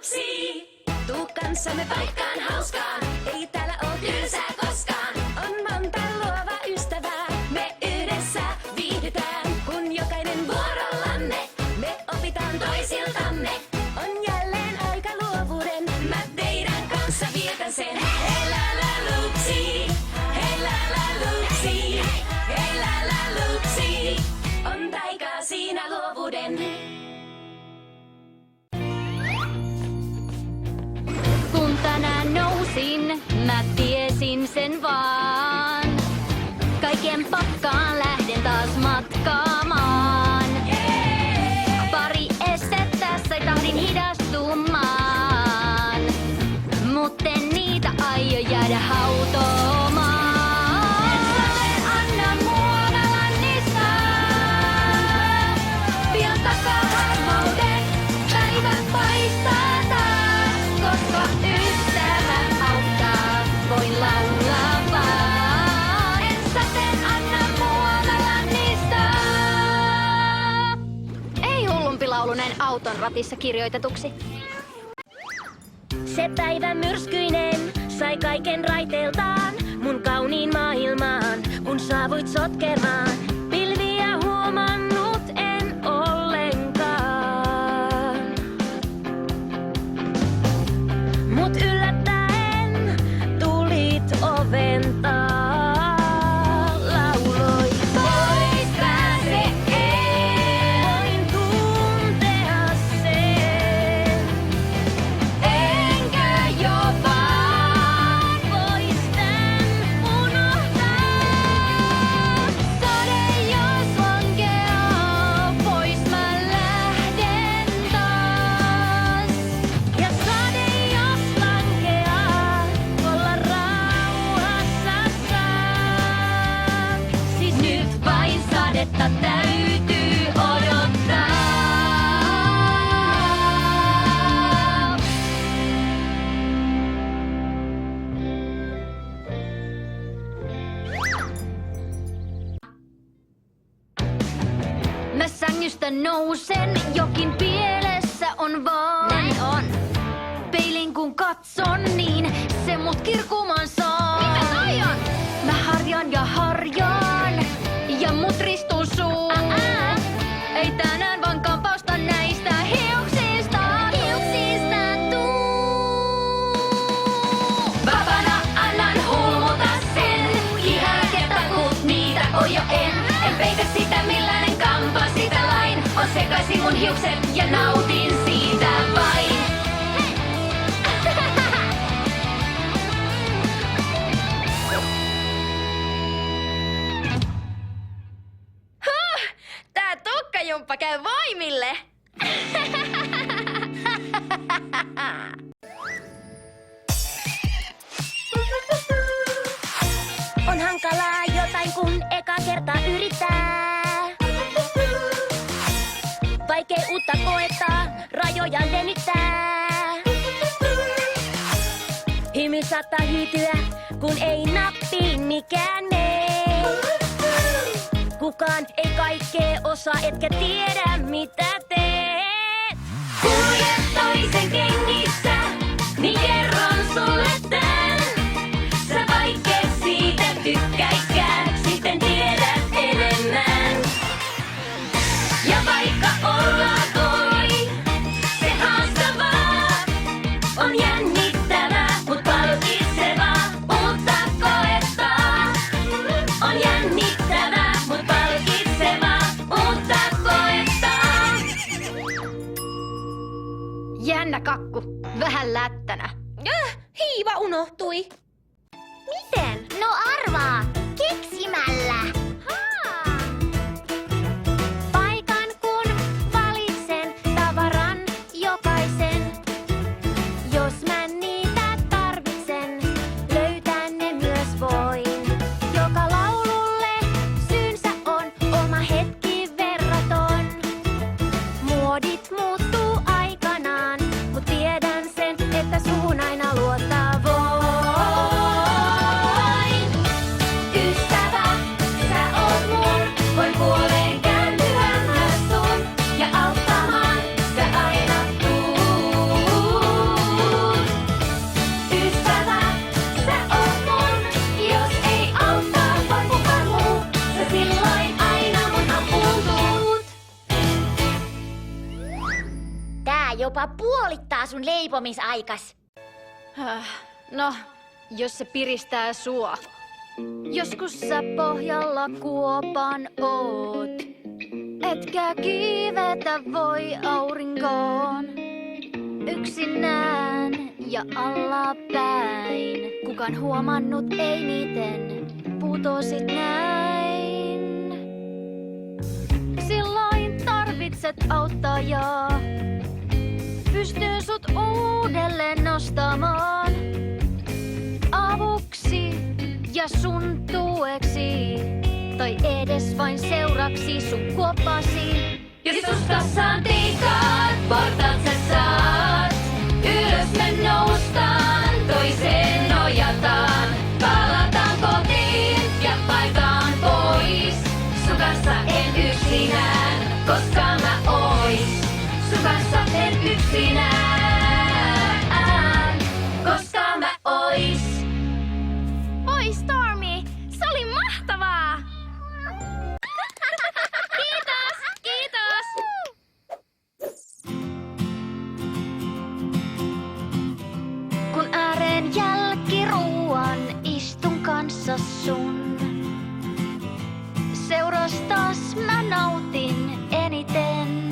lupsi. Tuu kanssamme paikkaan hauskaan, ei täällä oo tylsää koskaan. On monta luova ystävää, me yhdessä viihdytään. Kun jokainen vuorollamme, me opitaan toisiltamme. On jälleen aika luovuuden, mä teidän kanssa vietän sen. Hei la la lupsi, hei la la lupsi, hei la la lupsi. On taikaa siinä luovuuden. Kun tänään nousin, mä tiesin sen vaan. Kaiken pakkaan lähden taas matkaamaan. Pari estettä sai tahdin hidastumaan. Mut en niitä aio jäädä hautomaan. En anna mua lannistaa. Pian takaa harmauden, päivä paistaa taas. Koska ystävä auttaa, voin laulaa vaan. En saten anna mua lannistaa. Ei hullumpi laulu näin auton ratissa kirjoitetuksi. Se päivä myrskyinen sai kaiken raiteiltaan mun kauniin maailmaan, kun saavuit sotkemaan. Pilviä huomannut en ollenkaan. Mut yllättäen tulit oven taa. Lauloit pois pääse en. Voin tuntea sen. Enkä jo vaan pois tän unohtaa. Sade jos lankeaa, pois mä lähden taas. Ja sade jos lankeaa, olla rauhassa saa. Siis nyt vain sadetta täytyy odottaa. Mä sängystä nousen, jokin pielessä on vaan. Näin on. Peilin kun katson, niin se mut kirkumaan saa. Mitä toi on? Mä harjaan ja harjaan, ja mut ristun suun. Ei tänään vaan kampausta näistä hiuksista. Hiuksista tuu. Vapaana annan hulmuta sen. Kihäketakut niitä on jo en. En peitä sitä millainen kampa sitä lain. On sekaisin mun hiukset ja nautin siitä vain. Tää tukkajumppa käy voimille. On hankalaa jotain kun eka kerta yrittää. Vaikea uutta koettaa, rajoja venyttää. Hymy saattaa hyytyä, kun ei nappiin mikään mee. Kukaan ei kaikkea osaa, etkä tiedä mitä teet. Kulje toisen kengissä, niin kerron sulle tän. Sä vaikea siitä tykkäiskään, sitten tiedät enemmän. Ja vaikka olla voi, se haastavaa on jännittävää, mut palkitsevaa uutta koettaa. On jännittävää, mut palkitsevaa uutta koettaa. Jännä kakku, vähän lättänä. Hiiva unohtui. Miten? No arvaa, keksimällä. Paikan kun valitsen, tavaran jokaisen. Jos mä niitä tarvitsen, löytää ne myös voin. Joka laululle syynsä on, oma hetki verraton. Muodit muuttuu aikanaan, mut tiedän sen, että suhun aina luottaa voin. jopa puolittaa sun leipomisaikas. No, jos se piristää sua. Joskus sä pohjalla kuopan oot. Etkä kiivetä voi aurinkoon. Yksinään ja allapäin. Kukaan huomannut ei miten putosit näin. Silloin tarvitset auttajaa. Pystyn sut uudelleen nostamaan. Avuksi ja sun tueksi. Tai edes vain seuraksi sun kuoppasi. Jos susta saan tiikaat, portaat sä saat. Ylös me noustaan, toiseen nojataan. Palataan kotiin ja paikaan pois. Sun kanssa en yksinään, koska mä ois. Sun kanssa en yksinään, koska mä ois. Oi Stormy, se oli mahtavaa! Kiitos, kiitos! Kun ääreen jälkiruuan istun kanssa sun. Seurastas mä nautin eniten.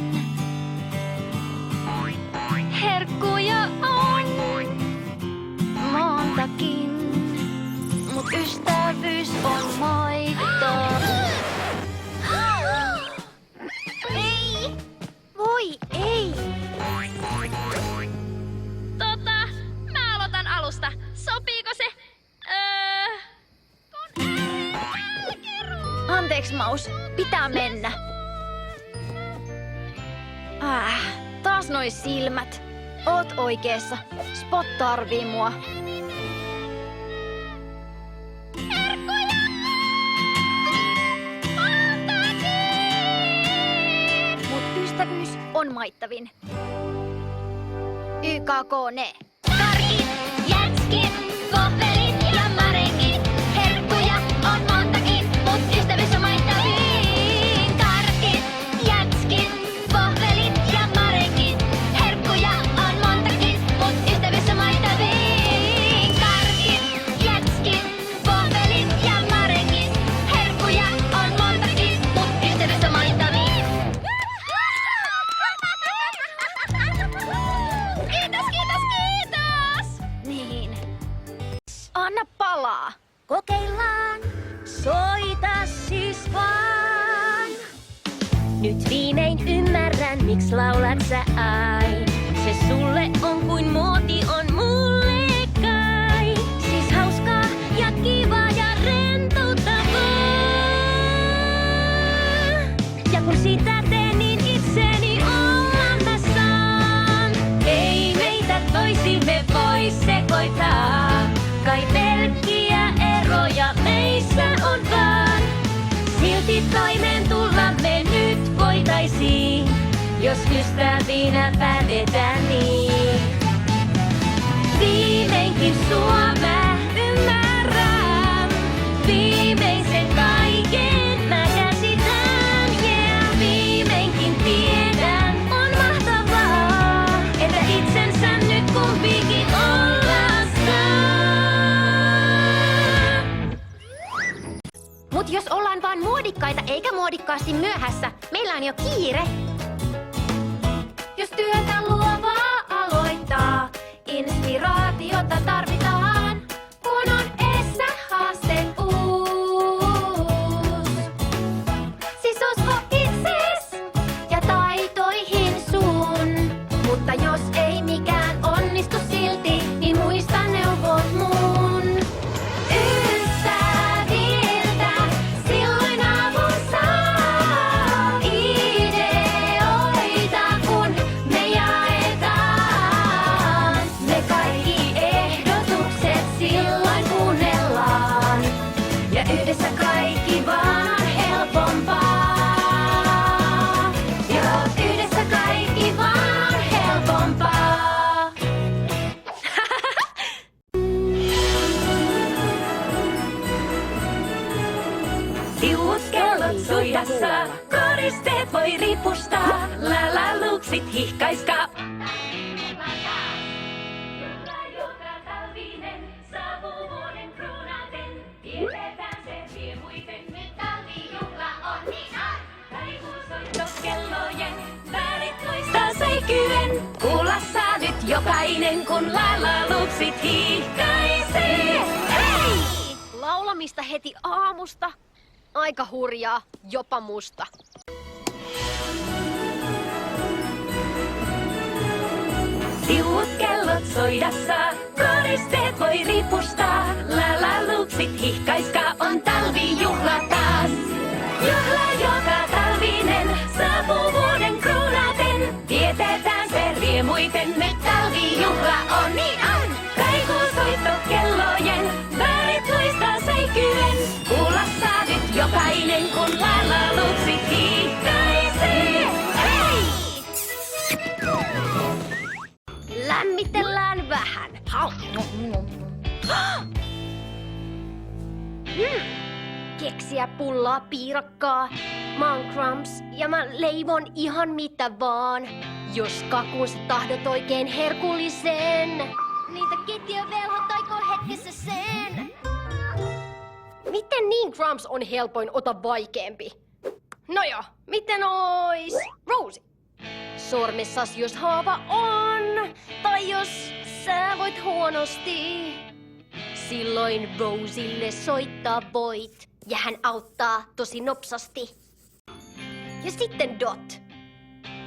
Herkkuja on montakin, mut ystävyys on moitto. Ei! Voi ei! Mä aloitan alusta. Sopiiko se? Anteeksi, Maus. Pitää mennä. Taas noi silmät. Oot oikeessa. Spot tarvii mua. Mut ystävyys on maittavin. YKK ne. Karkit, jätskit, kohvelit ja marekit. Herkkuja on montakin, mut ystävyys on maittavin. Karkit, jätskit, kohvelit ja marekit. Herkkuja on montakin, mut ystävyys on maittavin. Karkit, jätskit, kohvelit ja marekit. Herkkuja on montakin, mut ystävyys on maittavin. Kiitos, kiitos, kiitos! Niin. Anna palaa. Kokeillaan, soita siis vaan. Nyt viimein ymmärrän, miksi laulat sä aina. Se sulle on kuin muoti on mulle kai. Siis hauskaa ja kivaa ja rentouttavaa. Ja kun sitä teen, niin itseni olla mä saan. Ei meitä toisimme voi sekoittaa. Kai pelkkiä eroja meissä on vaan. Silti toimeen tulla me nyt voitaisiin, jos ystävinä päätetään niin. Viimeinkin sua mä ymmärrän. Viimeisen kaiken mä käsitän. Yeah, viimeinkin tiedän, on mahtavaa, että itsensä nyt kumpikin ollaan saa. Mut jos ollaan vaan muodikkaita eikä muodikkaasti myöhässä, meillä on jo kiire. Jos työtä luovaa aloittaa, inspiraatiota tarvitaan, kun on edessä haaste uus. Siis usko itses ja taitoihin sun. Mutta jos ei mikään onnistu silti, niin muista neuvot mun. Ystäviltä silloin avun saa. Ideoita kun me jaetaan. Me kaikki ehdotukset koristeet voi ripustaa. Lalaluksit hihkaiskaa. Kuulla nyt jokainen, kun lalaluksit hihkaisee. Hei! Laulamista heti aamusta. Aika hurjaa, jopa musta. Siuut kellot soida saa, koristeet voi ripustaa. Lalaluksit hihkaiskaa, on talvijuhla taas. Juhla joka talvinen, saapuu vuoden kruunaten. Vietetään se riemuiten, me talvijuhla on, niin on. Kaikuusoitto kellojen, värit luistaa säikyen. Kuulla saa nyt jokainen, kun lalaluksit hihkaisee. Hei! Lämmitellään vähän. Keksiä, pullaa, piirakkaa. Mä oon Crumbs ja mä leivon ihan mitä vaan. Jos kakun sä tahdot oikein herkullisen, niitä keittiövelhot taikoo hetkessä sen. Miten niin Crumbs on helpoin, ota vaikeampi? No joo, miten ois Rosie? Sormessas jos haava on, tai jos sä voit huonosti, silloin Rosille soittaa voit, ja hän auttaa tosi nopsasti. Ja sitten Dot.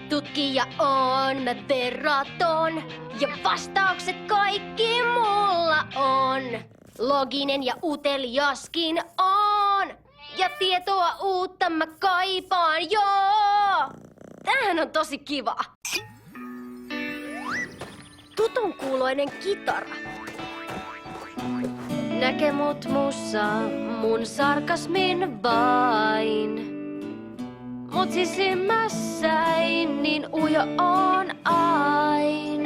Tutkija on mä verraton, ja vastaukset kaikki mulla on. Loginen ja uteliaskin on, ja tietoa uutta mä kaipaan, joo! Tämähän on tosi kiva. Tutun kuuloinen kitara. Näke mut mussa, mun sarkasmin vain. Mut sisimmässäin niin ujo on ain.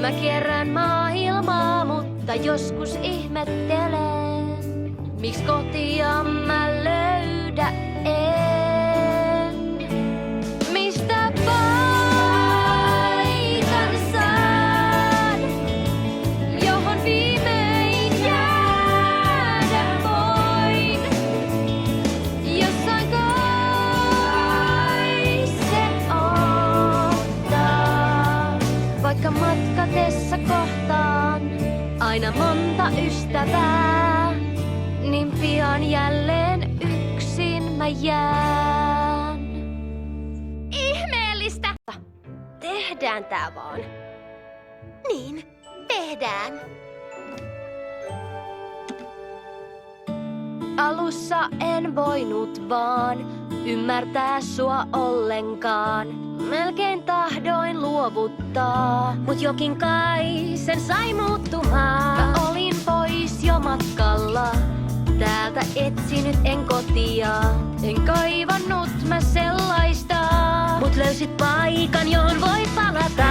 Mä kierrän maailmaa, mutta joskus ihmettelen, miksi kotia mä löydä en. Mistä paikan saan, johon viimein jäädä voin. Jossain kai se ottaa, vaikka matkatessa kohtaan aina monta ystävää, niin pian jälleen yksin mä jään. Ihmeellistä! Tehdään tää vaan. Niin, tehdään. Alussa en voinut vaan ymmärtää sua ollenkaan. Melkein tahdoin luovuttaa, mut jokin kai sen sai muuttumaan. Mä olin pois jo matkalla, täältä etsinyt en kotia. En kaivannut mä sellaista, mut löysit paikan, johon voi palata.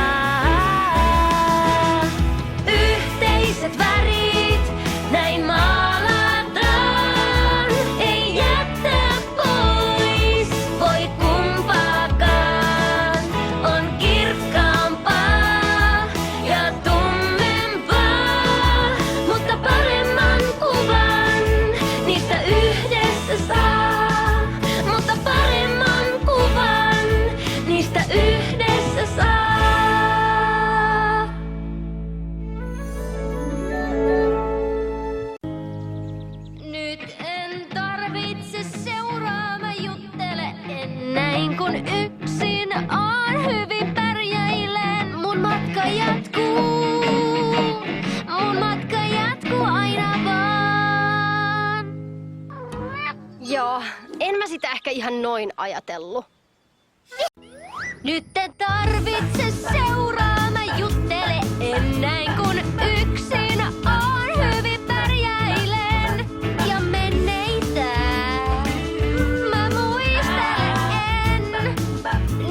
Yhteiset värit, näin maalataan. Ei jättää pois, voi kumpaakaan. On kirkkaampaa ja tummempaa, mutta paremman kuvan niistä yhdessä saa. Mutta paremman kuvan niistä yhdessä saa. Nyt en tarvitse seuraa, mä juttelen näin kun yksin on hyvin pärjäilen. Mun matka jatkuu aina vaan. Joo, en mä sitä ehkä ihan noin ajatellut. Nyt en tarvitse seuraa, mä juttelen näin kun yksin on hyvin pärjäilen. Ja menneitä mä muistelen,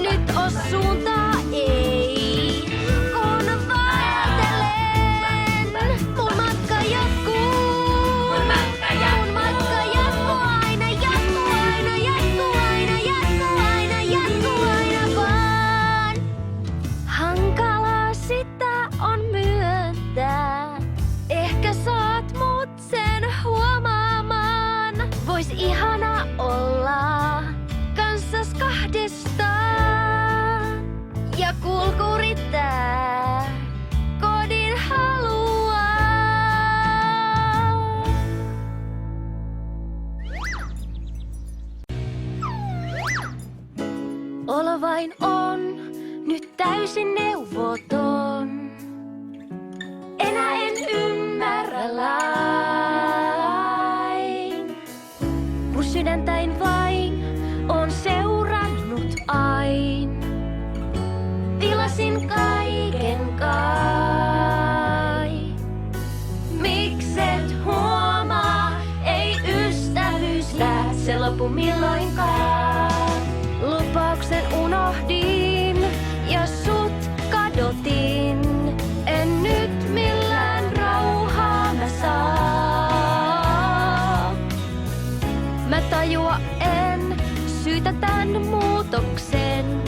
nyt oo suuntaa ei, kun vaeltelen. Mun matka jatkuu, mun matka jatkuu aina, jatkuu aina, jatkuu aina, jatkuu. kahdestaan. Ja kulkurittää kodin haluaa. Olo vain on nyt täysin neuvoton. Enää en ymmärrä lain, kun sydäntäin vain on seurannut ain. Vilasin kaiken kai. Mikset huomaa, ei ystävystä se lopu milloinkaan. Lupauksen unohdin ja sut kadotin. En nyt millään rauhaa mä saa. Mä tajua en syytä tän muutoksen.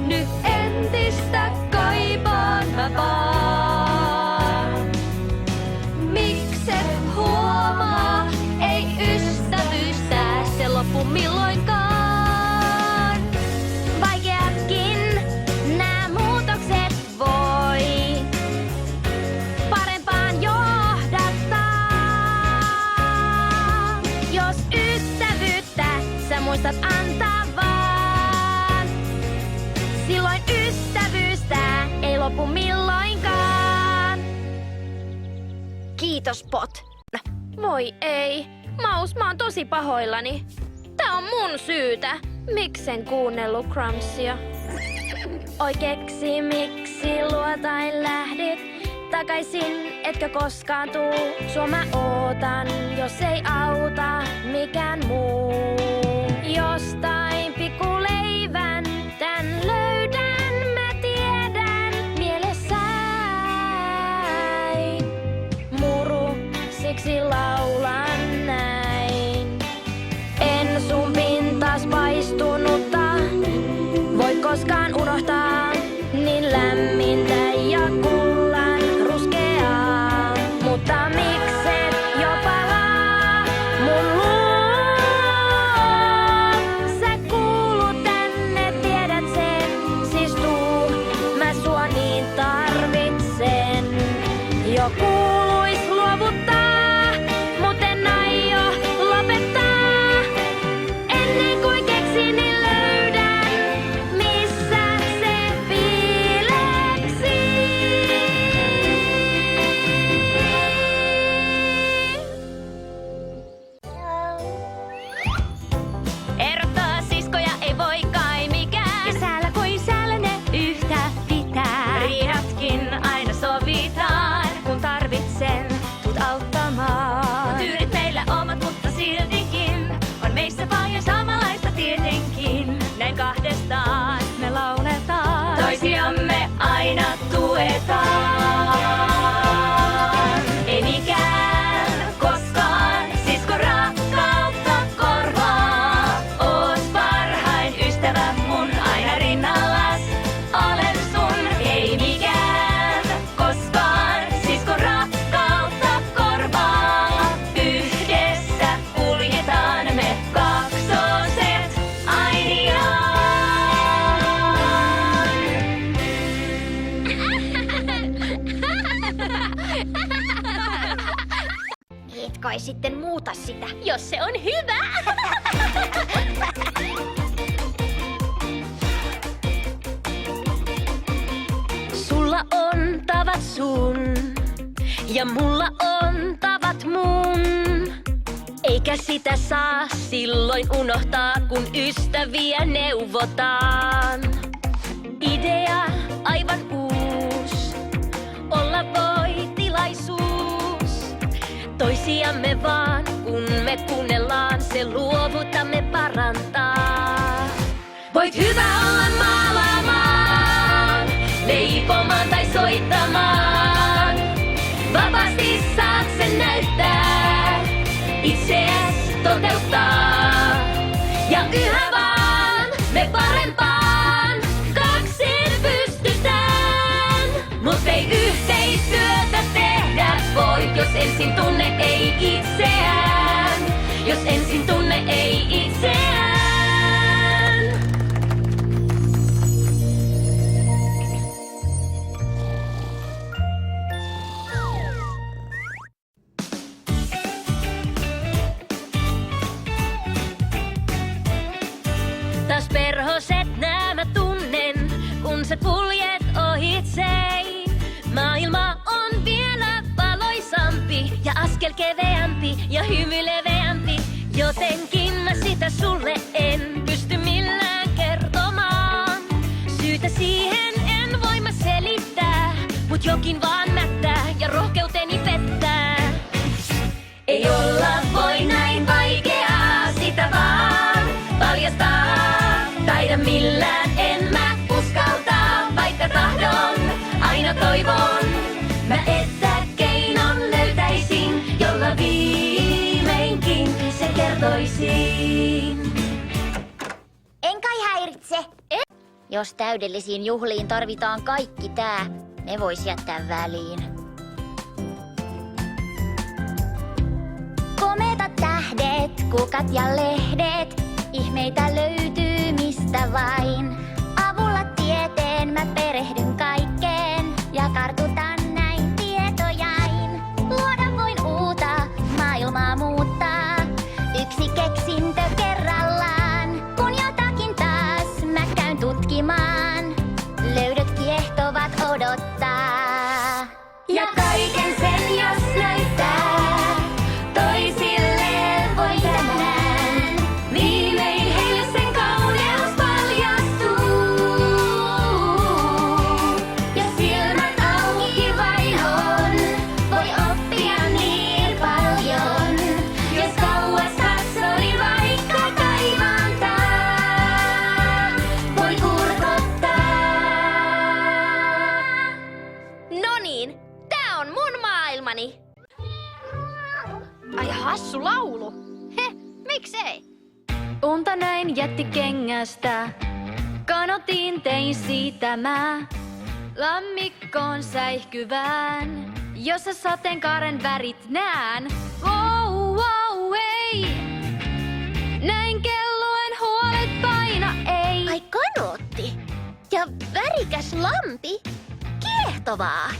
Nyt entistä kaipaan mä vaan. Mikset huomaa, ei ystävystä se lopu milloinkaan. Vaikeatkin nää muutokset voi parempaan johdattaa. Jos ystävyyttä sä muistat antaa vaan, silloin ystävyystä ei lopu milloinkaan. Kiitos, Pot. Voi ei. Maus, mä oon tosi pahoillani. Tää on mun syytä. Miksen kuunnellut Crumbsia? Oi keksi, miksi luotain lähdit takaisin, etkö koskaan tuu. Sua mä ootan, jos ei auta mikään muu. Jostain pikkuleivän tän löydän, mä tiedän mielessäin. Muru, siksi laulan näin. En sun pintas paistunutta voi koskaan unohtaa, niin lämmintä ja kullan ruskeaa. Mutta mikset jo palaa mun luo? Sä kuulut tänne, tiedät sen, siis tuu, mä sua niin tarvitsen. Jo kuuluis luovuttaa, mut en aio lopettaa. Ennen kuin keksin, niin löydän, missä se piileksi. Erottaa siskoja ei voi kai mikään. Ja säällä kuin säällä ne yhtä pitää. Riidatkin aina sovitaan, kun tarvitsen tuut auttamaan. Tyylit meillä omat, mutta siltikin on meissä paljon samanlaista tietenkin. Näin kahdestaan me lauletaan, toisiamme aina tuetaan. Ei mikään koskaan sisko rakkautta korvaa. Oot parhain ystävä mun, aina rinnallas olen sun. Ei mikään koskaan sisko rakkautta korvaa. Yhdessä kuljetaan me kaksoset ainiaan. Et kai sitten muuta sitä. Jos se on hyvä. Sulla on tavat sun ja mulla on tavat mun. Eikä sitä saa silloin unohtaa, kun ystäviä neuvotaan. Idea aivan uus, olla voi tilaisuus. Toisiamme vaan, kun me kuunnellaan, se luovutamme parantaa. Voit hyvä olla maalaamaan, leipomaan tai soittamaan. Vapaasti saat sen näyttää, itseäs toteuttaa. Ja yhä vaan me parempaan kaksin pystytään. Mut ei yhteistyötä tehdä voi, jos ensin tunne ei itseään. Jos ensin tunne ei itseään. kun sä kuljet ohitsein. Maailma on vielä valoisampi ja askel keveämpi ja hymy leveämpi. Jotenkin mä sitä sulle en pysty millään kertomaan. Syytä siihen en voi mä selittää, mut jokin vaan mättää ja rohkeuteni pettää. Ei olla voi näin vaikeaa sitä vaan paljastaa. Taida millään en mä uskaltaa, vaikka tahdon, aina toivon. Mä että keinon löytäisin, jolla viimeinkin se kertoisin. En kai häiritse. Jos täydellisiin juhliin tarvitaan kaikki tää, ne vois jättää väliin. Kometat tähdet, kukat ja lehdet, ihmeitä löytyy mistä vain. Avulla tieteen mä perehdyn kaikkeen ja kartutan näin tietojain. Luoda voin uutta, maailmaa muuttaa, yksi keksintö kerrallaan. Kun jotakin taas mä käyn tutkimaan, löydöt kiehtovat odottaa. Ja kaiken sen jos näyttää, toisille voi tänään. Viimein heille sen kauneus paljastuu. Ja silmät auki vain on, voi oppia niin paljon. Jos kauas katsoo, niin vaikka kaivantaa, voi kurkottaa. Noniin, tää on mun maailmani. Ai hassu laulu. Miksei? Unta näin jättikengästä, kanotin tein siitä mä. Lammikkoon säihkyvään, jossa sateenkaaren värit näen. Wow, wow, ei! Näin kelloen huolet paina, ei. Ai kanootti. Ja värikäs lampi. Kiehtovaa.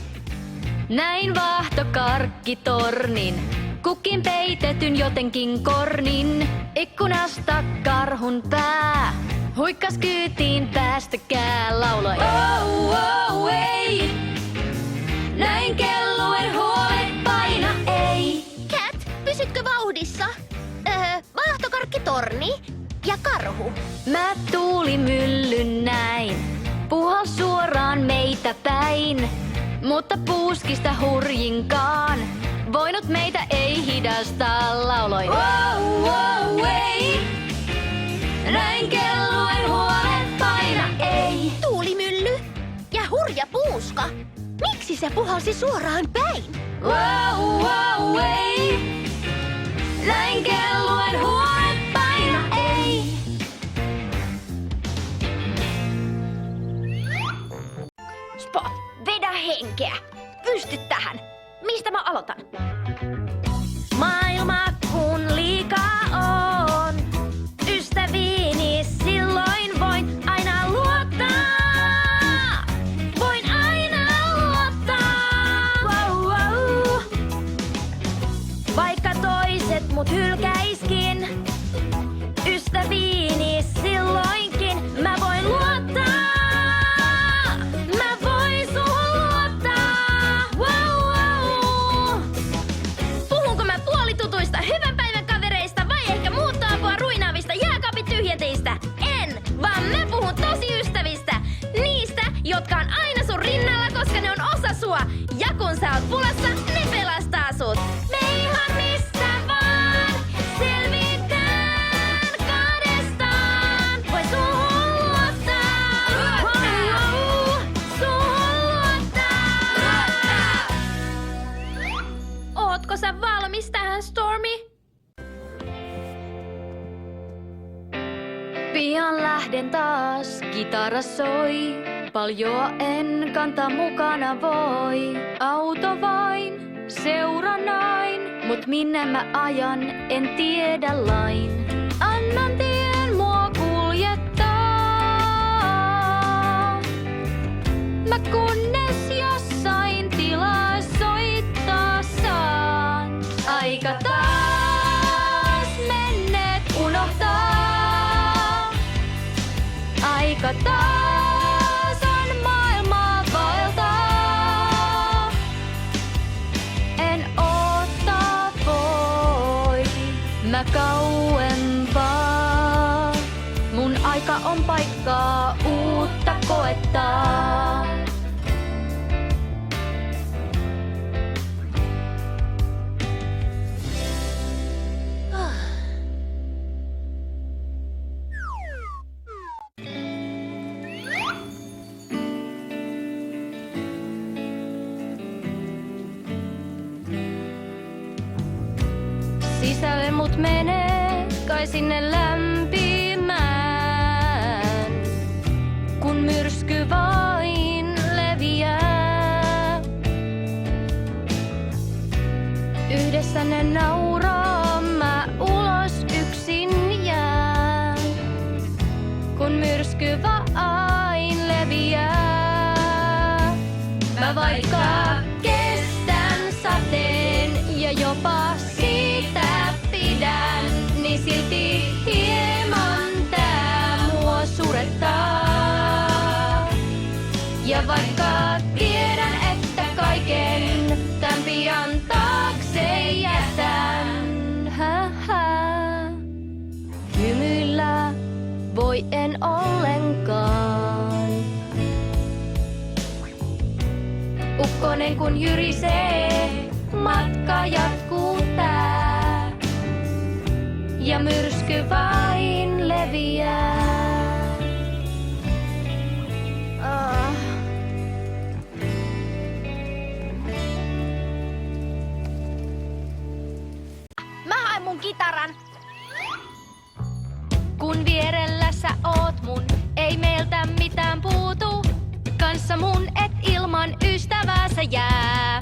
Näin vaahtokarkkitornin, kukin peitetyn jotenkin kornin. Ikkunasta karhun pää, huikkas kyytiin päästäkää lauloi. Oh, oh, ei! Näin kelluen huolet paina, ei! Cat, pysytkö vauhdissa? Vaahtokarkkitorni ja karhu. Mä tuulimyllyn näin, puhal suoraan meitä päin. Mutta puuskista hurjinkaan, voinut meitä ei hidastaa, lauloi. Wow, wow, ei! Näin kelluen huolet paina, ei! Tuulimylly ja hurja puuska. Miksi se puhalsi suoraan päin? Wow, wow, ei! Näin kelluen huolet paina, ei! Spot, vedä henkeä. Pysty tähän. Mistä mä aloitan? Maailma kun liikaa on, ystäviini silloin voin aina luottaa. Voin aina luottaa. Wow, wow. Vaikka toiset mut hylkäiskin, ystäviini silloinkin mä voin luottaa. Mä voin suhun luottaa. Wow, wow. Puhunko mä puolitutuista hyvän päivän kavereista vai ehkä muuttoapua ruinaavista jääkaapin tyhjenteistä? En, vaan mä puhun tosi ystävistä. Niistä, jotka on aina sun rinnalla, koska ne on osa sua. Ja kun sä oot pulassa, ne pelastaa sut. Me ihan mistä vaan selvitään kahdestaan. Voi suhun luottaa. Wow, suhun luottaa. Ootko sä valmis tähän, Stormy? Pian lähden taas, kitara soi. Paljoa en kantaa mukana voi. Auto vain, seuranain. Mut minne mä ajan, en tiedä lain. Annan tien mua kuljettaa. Mä kunnes jossain tilaa soittaa saan. Aika taas menneet unohtaa. Aika taas on laittaa. Sisälle mut menee, kai sinne lämpimään, kun myrsky vain leviää. Yhdessä ne nauraa, mä ulos yksin jään, kun myrsky vain leviää. Mä vaikka kestän sateen ja jopa siitä pidän, niin silti hieman tää mua surettaa. Ja vaikka tiedän, että kaiken tän pian taakse jätän, hymyillä voi en ollenkaan. Ukkonen kun jyrisee, matka jatkuu tää. Ja myrsky vain leviää. Mä haen mun kitaran. Kun vierellä sä oot mun, ei meiltä mitään puutu. Kanssa mun et ilman ystävää sä jää.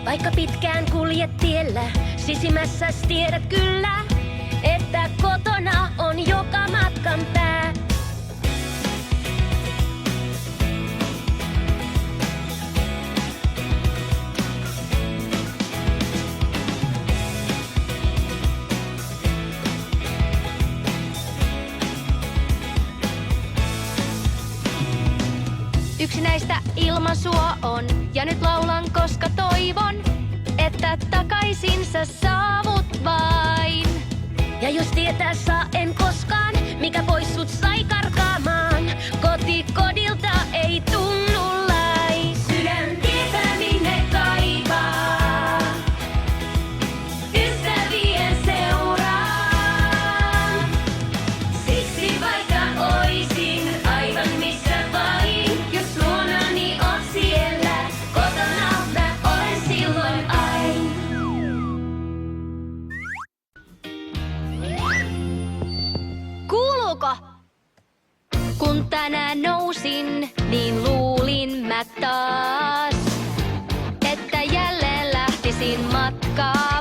Vaikka pitkään kuljet tiellä, sisimmässäs tiedät kyllä, että kotona on joka matkan pää. Yksi näistä ilman sua on, ja nyt laulan, koska toivon, että takaisin sä saavut vain. Ja jos tietää saa en koskaan, mikä pois sut sai karkaamaan, koti kodilta ei tunnu lain. Sydän tietää minne kaivaa, ystävien seuraan. Siksi vaikka oisin aivan missä vain, jos luonani on siellä, kotona mä olen silloin aina. Kuuluuko? Kun tänään nousin, niin luulin mä taas, että jälleen lähtisin matkaan.